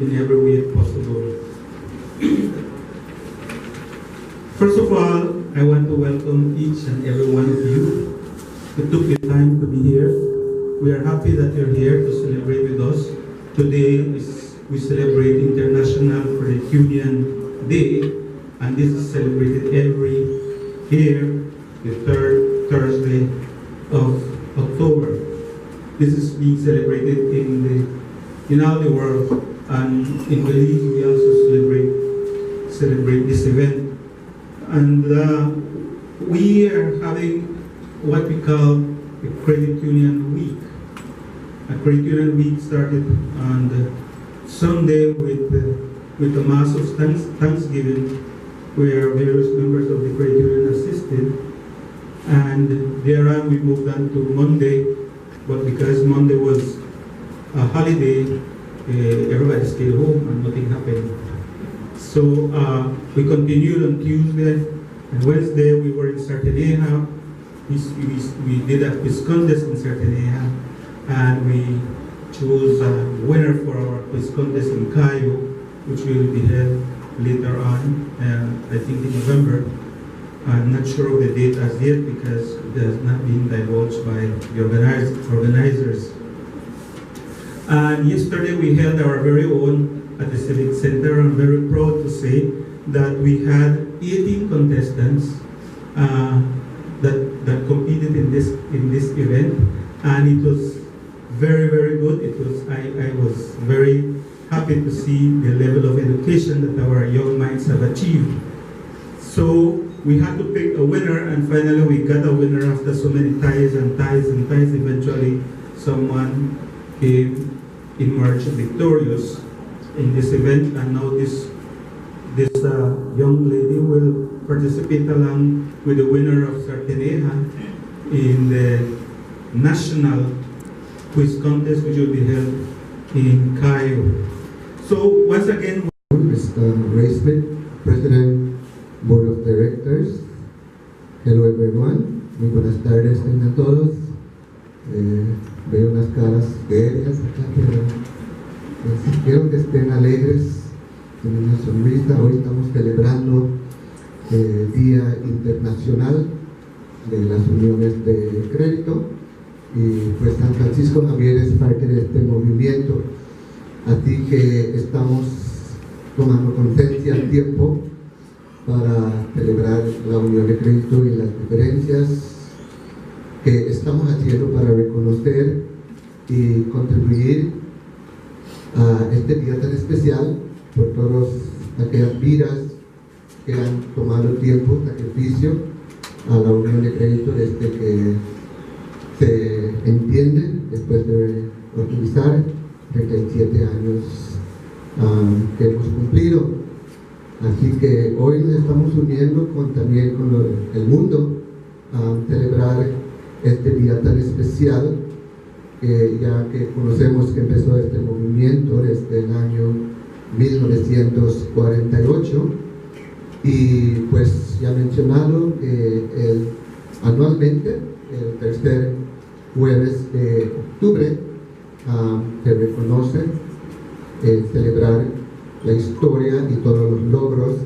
in every way possible. First of all, I want to welcome each and every one of you who took the time to be here. We are happy that you're here to celebrate with us. Today we celebrate International Credit Union Day, and this is celebrated every year, the third Thursday of October. This is being celebrated in all the world, and in Belize we also celebrate this event. And we are having what we call a Credit Union Week. A Credit Union Week started on Sunday with the Mass of Thanksgiving, where various members of the Credit Union assisted. And thereon we moved on to Monday, but because Monday was a holiday, everybody stayed home and nothing happened. So we continued on Tuesday and Wednesday. We were in Shariny. We did a quiz contest in Shariny, and we chose a winner for our quiz contest in Cairo, which will be held later on, I think in November. I'm not sure of the date as yet because it has not been divulged by the organizers. And yesterday we held our very own at the Civic Center. I'm very proud to say that we had 18 contestants that competed in this event, and it was very, very good. I was very happy to see the level of education that our young minds have achieved. So we had to pick a winner, and finally we got a winner after so many ties and ties and ties. Eventually someone emerged victorious in this event, and now this young lady will participate along with the winner of Shariny in the national quiz contest, which will be held in Cairo. So once again, Mr. Ray Smith, President, Board of Directors. Hello everyone. Muy buenas tardes a todos. Veo unas caras serias acá, pero quiero que estén alegres, con una sonrisa. Hoy estamos celebrando el Día Internacional de las Uniones de Crédito, y pues San Francisco Javier es parte de este movimiento, así que estamos tomando conciencia al tiempo para celebrar la unión de crédito y las diferencias que estamos haciendo para reconocer y contribuir a este día tan especial por todas aquellas vidas que han tomado tiempo, sacrificio a la unión de crédito desde que se entiende, después de utilizar 37 años que hemos cumplido. Así que hoy nos estamos uniendo también con el mundo a celebrar este día tan especial, ya que conocemos que empezó este movimiento desde el año 1948, y pues ya mencionado que anualmente el tercer jueves de octubre se reconoce celebrar la historia y todos los logros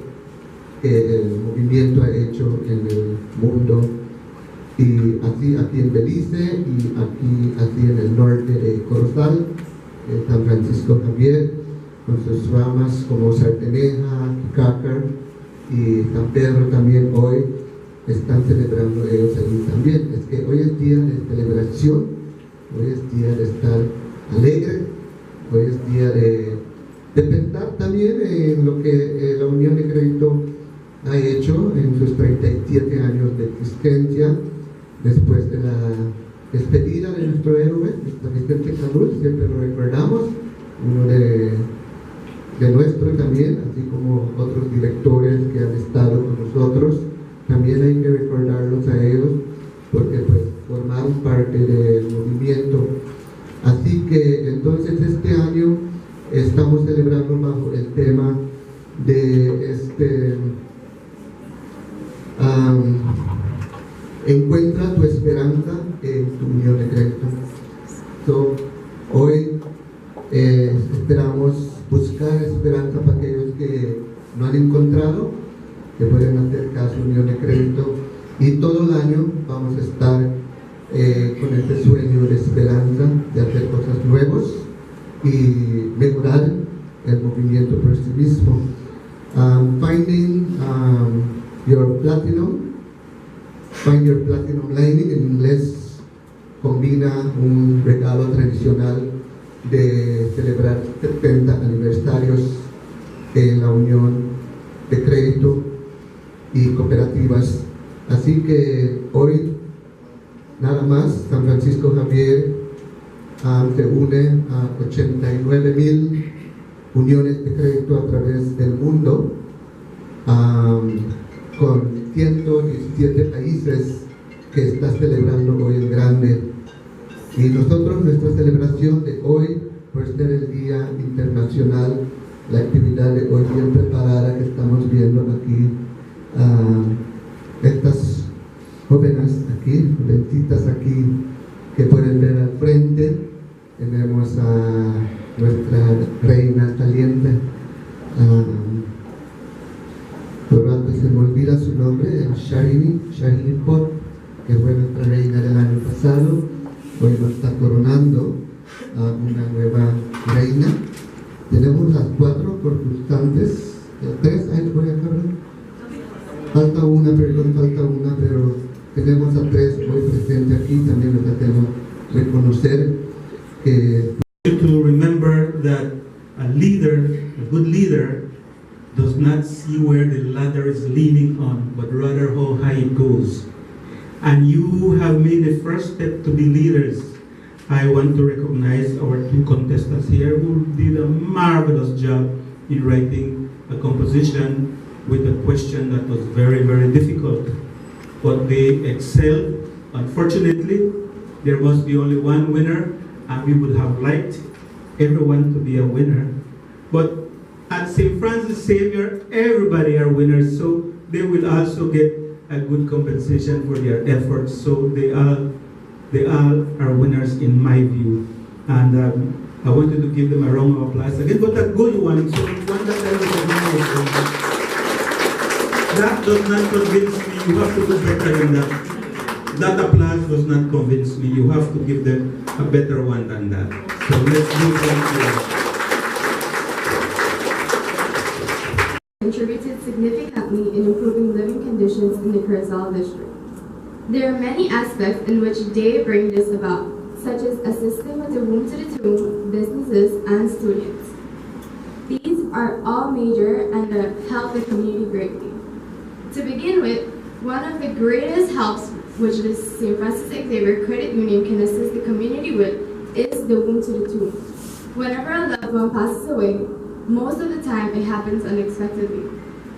que el movimiento ha hecho en el mundo, y así aquí en Belice y así en el norte de Corozal, San Francisco Javier, con sus ramas como Sarteneja, Cácar y San Pedro también hoy están celebrando ellos allí también. Es que hoy es día de celebración, hoy es día de estar alegre, hoy es día de pensar también en lo que la Unión de Crédito ha hecho en sus 37 años de existencia, después de la despedida de nuestro héroe, Mr. Vicente Calul, siempre lo recordamos, uno de nuestro también, así como otros directores que han estado con nosotros. También hay que recordarlos a ellos, porque pues formaron parte del movimiento. Así que entonces este año estamos celebrando bajo el tema de encuentra tu esperanza en tu unión de crédito. Hoy Esperamos buscar esperanza para aquellos que no han encontrado, que pueden hacer caso a Unión de Crédito, y todo el año vamos a estar con este sueño de esperanza de hacer cosas nuevas y mejorar el movimiento por sí mismo. Finding your platinum, find your platinum lining en inglés combina un regalo tradicional de celebrar 70 aniversarios en la Unión de Crédito y Cooperativas. Así que hoy nada más San Francisco Xavier se une a 89,000 uniones de crédito a través del mundo, con 117 países que está celebrando hoy en grande. Y nosotros, nuestra celebración de hoy, por ser el Día Internacional, la actividad de hoy bien preparada que estamos viendo aquí, estas jóvenes aquí, jovencitas aquí, que pueden ver al frente. Tenemos a nuestra reina saliente, por antes se me olvida su nombre, Shariny Pott, que fue nuestra reina del año pasado. Hoy nos está coronando una nueva reina. Tenemos las 4 concursantes, 3 hay por acá, falta una, pero tenemos a 3 hoy presentes aquí. También nos hacemos reconocer que to remember that a good leader does not see where the ladder is leaning on, but rather how high it goes. And you have made the first step to be leaders. I want to recognize our 2 contestants here who did a marvelous job in writing a composition with a question that was very, very difficult. But they excelled. Unfortunately, there was the only one winner, and we would have liked everyone to be a winner. But at St. Francis Xavier, everybody are winners, so they will also get a good compensation for their efforts. So they all are winners in my view. And I wanted to give them a round of applause again, but a good one, so one that I recognize. That does not convince me. You have to do better than that. That applause does not convince me. You have to give them a better one than that. So let's move on to contributed significantly in improving living conditions in the Corozal district. There are many aspects in which they bring this about, such as assisting with the womb to the tomb, businesses, and students. These are all major and help the community greatly. To begin with, one of the greatest helps which the St. Francis Xavier Credit Union can assist the community with is the womb to the tomb. Whenever a loved one passes away, most of the time it happens unexpectedly.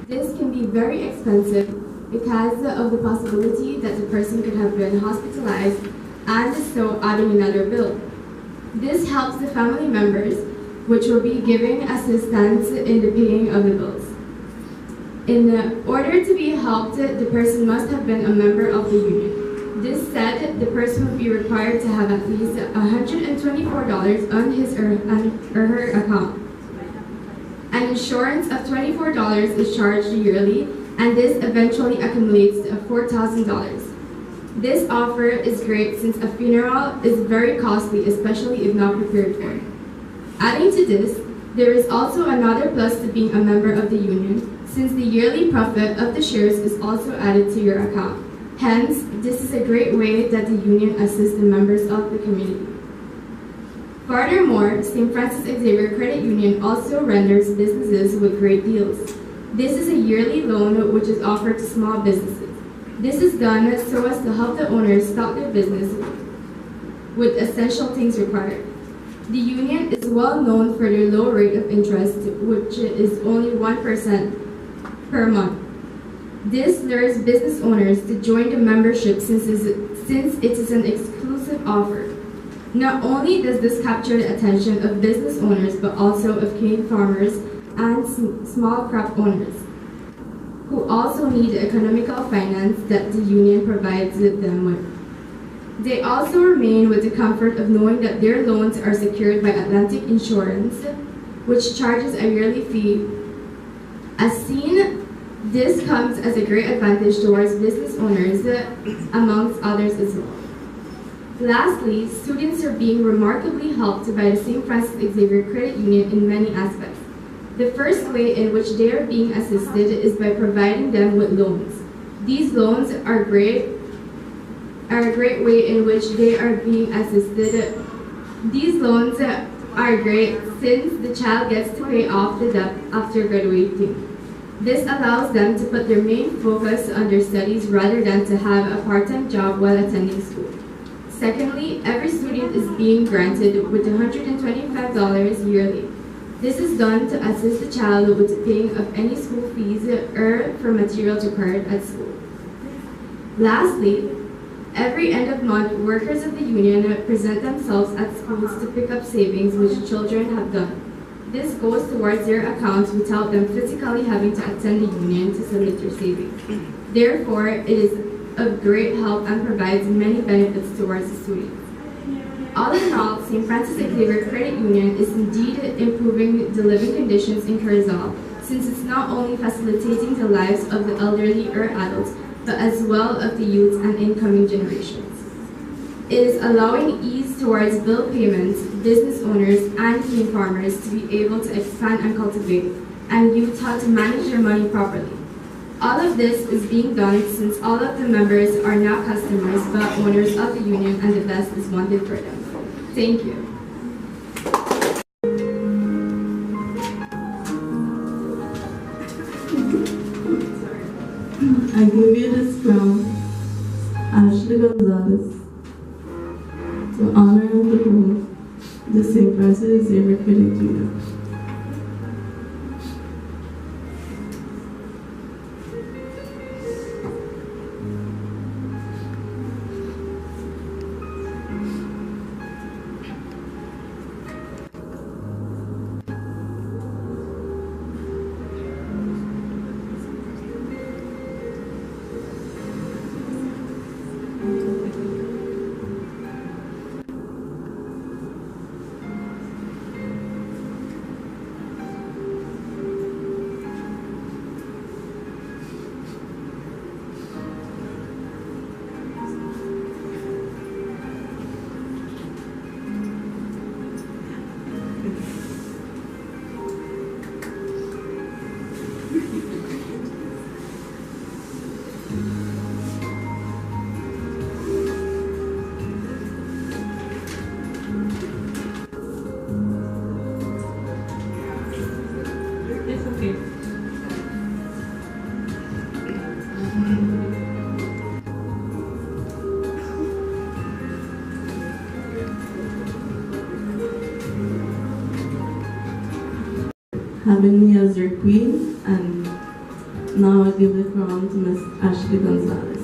This can be very expensive because of the possibility that the person could have been hospitalized and so adding another bill. This helps the family members, which will be giving assistance in the paying of the bills. In order to be helped, the person must have been a member of the union. This said, the person would be required to have at least $124 on his or her account. An insurance of $24 is charged yearly, and this eventually accumulates to $4,000. This offer is great since a funeral is very costly, especially if not prepared for. Adding to this, there is also another plus to being a member of the union, since the yearly profit of the shares is also added to your account. Hence, this is a great way that the union assists the members of the community. Furthermore, St. Francis Xavier Credit Union also renders businesses with great deals. This is a yearly loan which is offered to small businesses. This is done so as to help the owners stock their business with essential things required. The union is well known for their low rate of interest, which is only 1% per month. This lures business owners to join the membership since it is an exclusive offer. Not only does this capture the attention of business owners, but also of cane farmers and small crop owners, who also need the economical finance that the union provides them with. They also remain with the comfort of knowing that their loans are secured by Atlantic Insurance, which charges a yearly fee. As seen, this comes as a great advantage towards business owners, amongst others as well. Lastly, students are being remarkably helped by the St. Francis Xavier Credit Union in many aspects. The first way in which they are being assisted is by providing them with loans. These loans are a great way in which they are being assisted. These loans are great since the child gets to pay off the debt after graduating. This allows them to put their main focus on their studies rather than to have a part-time job while attending school. Secondly, every student is being granted with $125 yearly. This is done to assist the child with paying of any school fees or for materials required at school. Lastly, every end of month, workers of the union present themselves at schools to pick up savings which children have done. This goes towards their accounts without them physically having to attend the union to submit their savings. Therefore, it is of great help and provides many benefits towards the students. All in all, St. Francis Xavier Credit Union is indeed improving the living conditions in Corozal, since it's not only facilitating the lives of the elderly or adults, but as well of the youth and incoming generations. It is allowing ease towards bill payments, business owners, and teen farmers to be able to expand and cultivate, and youth how to manage their money properly. All of this is being done since all of the members are not customers but owners of the union, and the best is wanted for them. Thank you. I give you this crown, Ashley Gonzalez, to honor and to hold the St. Francis Xavier Credit Union. Having me as your queen, and now I give the crown to Miss Ashley Gonzalez.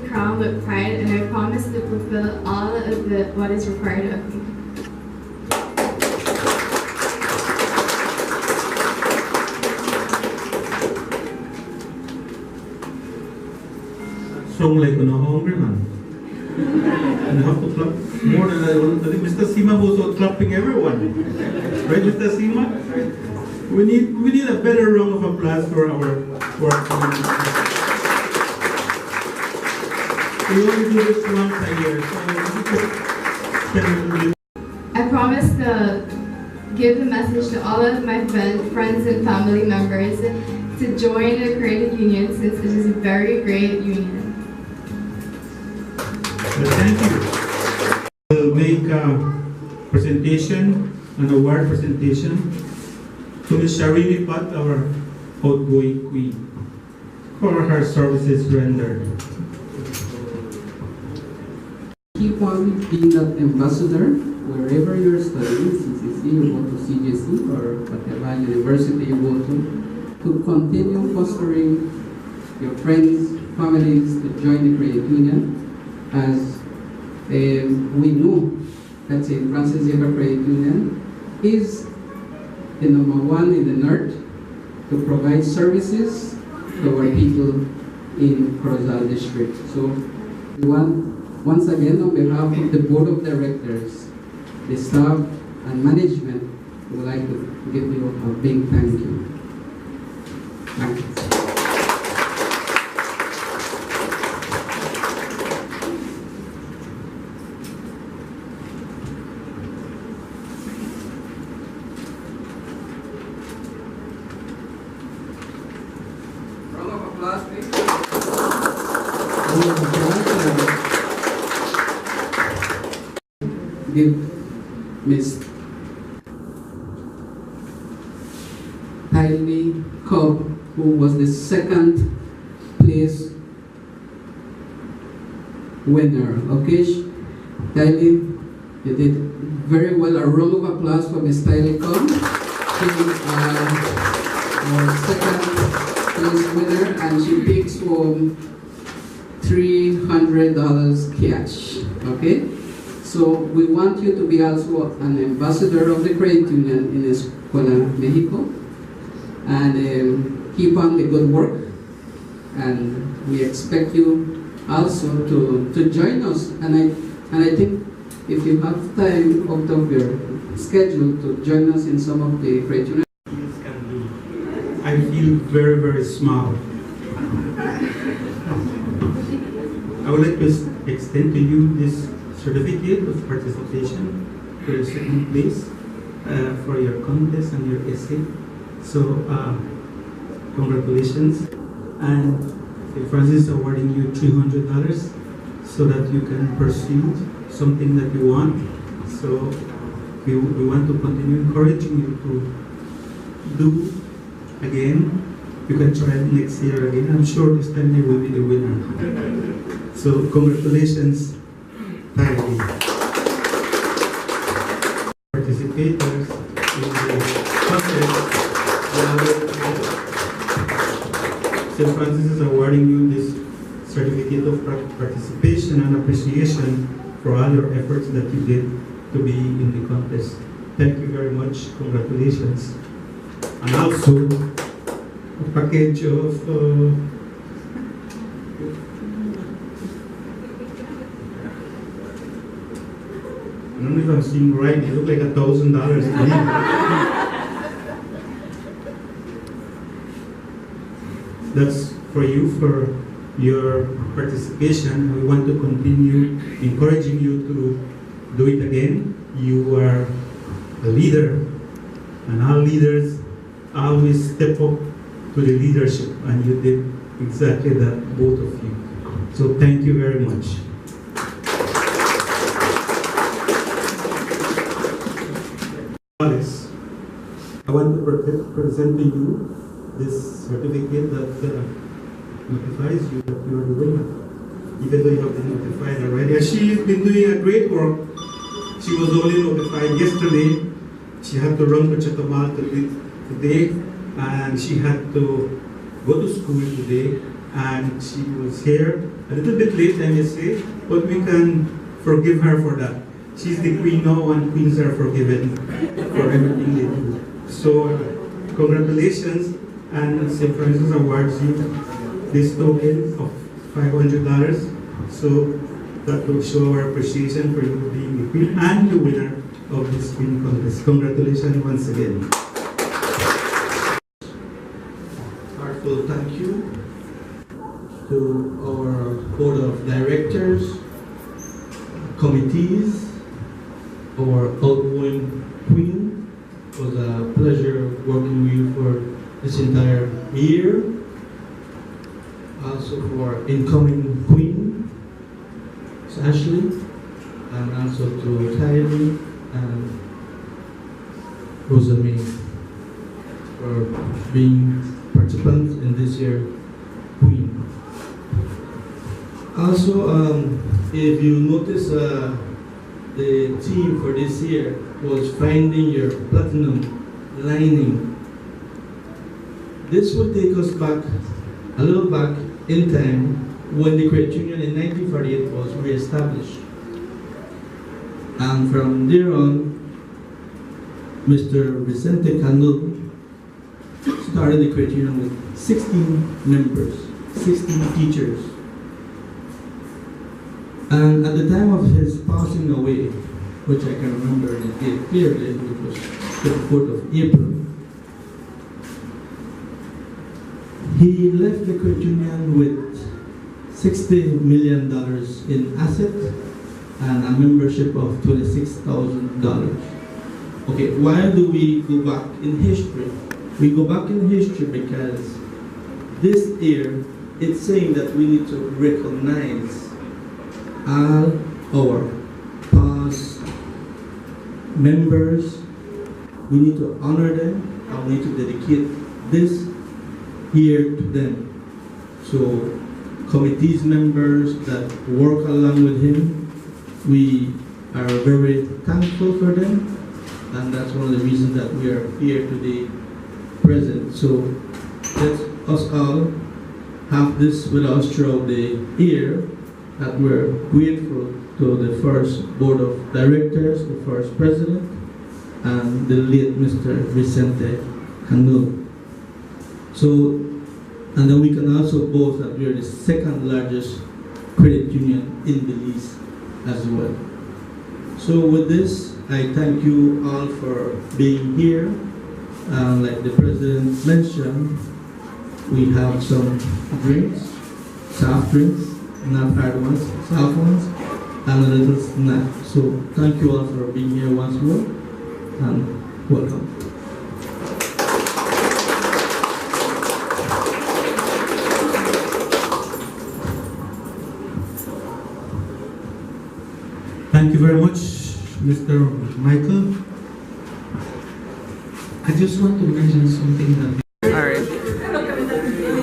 Crown with pride, and I promise to fulfill all of what is required of me. Song like on a hungry man. And I have to clap more than I want. I think Mr. Sima was out clapping everyone. Right, Mr. Sima? We need a better round of applause for our community. We only do this once a year, so I promise to give the message to all of my friends and family members to join the credit union, since it is a very great union. Thank you. We'll make a presentation, an award presentation to Ms. Shariny Pott, our outgoing queen, for her services rendered. Keep on being that ambassador wherever you're studying, CCC, you go to CJC, or whatever university you go to continue fostering your friends, families to join the credit union. As we know that St. Francis Xavier Credit Union is the number one in the north to provide services to our people in Corozal district. So we want, once again, on behalf of the board of directors, the staff and management, we would like to give you a big thank you. Thank you. Round of applause, please. Give Miss Kylie Cobb, who was the second place winner. Okay, Kylie, you did very well. A round of applause for Miss Kylie Cobb. She is our second place winner, and she picks home $300 cash. Okay, so we want you to be also an ambassador of the credit union in Escuela, Mexico, and keep on the good work. And we expect you also to join us. And I think if you have time out of your schedule to join us in some of the credit union. I feel very, very small. I would like to extend to you this certificate of participation for your second place for your contest and your essay. So, congratulations. And Francis is awarding you $300 so that you can pursue something that you want. So, we want to continue encouraging you to do again. You can try it next year again. I'm sure this time you will be the winner. So congratulations, Kylie. Participators in the contest. St. Francis is awarding you this certificate of participation and appreciation for all your efforts that you did to be in the contest. Thank you very much. Congratulations. And also a package of I don't know if I'm seeing right, it looked like $1,000 to me. That's for you, for your participation. We want to continue encouraging you to do it again. You are a leader, and our leaders always step up to the leadership, and you did exactly that, both of you. So thank you very much. Alice, I want to present to you this certificate that notifies you that you are the winner, even though you have been notified already. She's been doing a great work. She was only notified yesterday. She had to run to Chetumal today, and she had to go to school today, and she was here a little bit late, I may say, but we can forgive her for that. She's the queen now, and queens are forgiven for everything they do. So, congratulations, and St. Francis awards you this token of $500. So, that will show our appreciation for you being the queen and the winner of this queen contest. Congratulations once again. Heartfelt thank you to our board of directors, committees, our outgoing queen. It was a pleasure working with you for this entire year. Also for incoming queen, Sashing, and also to Shariny and Rosamine for being participants in this year queen. Also, if you notice, the theme for this year was finding your platinum lining. This will take us back, a little back in time, when the credit union in 1948 was re-established. And from there on, Mr. Vicente Candel started the credit union with 16 members, 16 teachers. And at the time of his passing away, which I can remember the date clearly, which was the 4th of April, he left the credit union with $60 million in assets and a membership of $26,000. Okay, why do we go back in history? We go back in history because this year it's saying that we need to recognize all our past members. We need to honor them and we need to dedicate this year to them. So committees members that work along with him, we are very thankful for them, and that's one of the reasons that we are here today present. So let us all have this with us throughout the year, that we're grateful to the first board of directors, the first president, and the late Mr. Vicente Candel. So, and then we can also boast that we are the second largest credit union in Belize as well. So with this, I thank you all for being here. Like the president mentioned, we have some drinks, soft drinks, not hard ones, soft ones, and a little snack. So thank you all for being here once more, and welcome. Thank you very much, Mr. Michael. I just want to mention something that I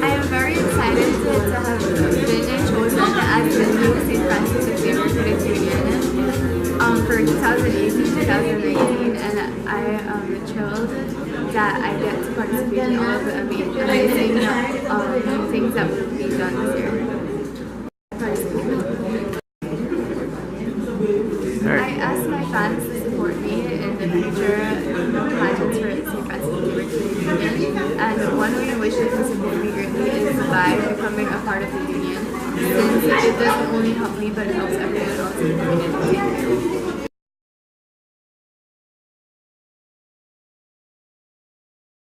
am very excited to have been chosen as the new St. Francis Xavier Credit Union for 2018-2019, and I am thrilled that I get to participate in all of the amazing things that will be done this year. I ask my fans to support me in the future pageants for St. Francis Xavier Credit Union, and one way in which they can support me greatly is by becoming a part of the union, since it doesn't only help me but it helps everyone else in the community.